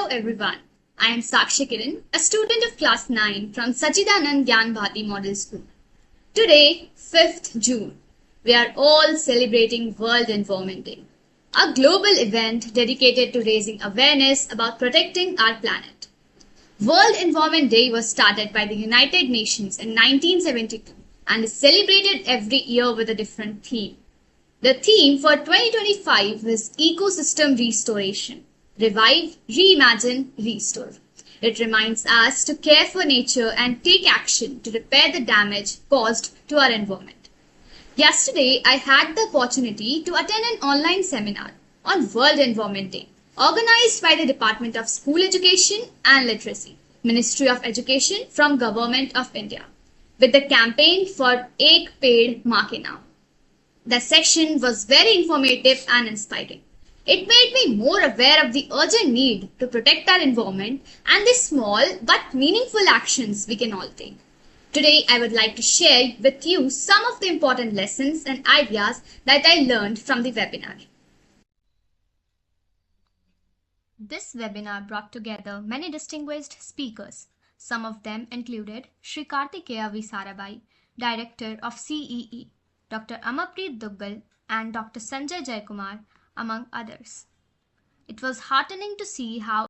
Hello everyone, I am Sachidanand, a student of class 9 from Sachidanand Gyan Bharti Model School. Today, 5th June, we are all celebrating World Environment Day, a global event dedicated to raising awareness about protecting our planet. World Environment Day was started by the United Nations in 1972 and is celebrated every year with a different theme. The theme for 2025 is Ecosystem Restoration. Revive, Reimagine, Restore. It reminds us to care for nature and take action to repair the damage caused to our environment. Yesterday, I had the opportunity to attend an online seminar on World Environment Day, organized by the Department of School Education and Literacy, Ministry of Education from Government of India, with the campaign for Ek Ped Maa Ke Naam. The session was very informative and inspiring. It made me more aware of the urgent need to protect our environment and the small but meaningful actions we can all take. Today, I would like to share with you some of the important lessons and ideas that I learned from the webinar. This webinar brought together many distinguished speakers. Some of them included Shri Kartikeya V. Sarabai, Director of CEE, Dr. Amarpreet Duggal, and Dr. Sanjay Jaikumar, among others. It was heartening to see how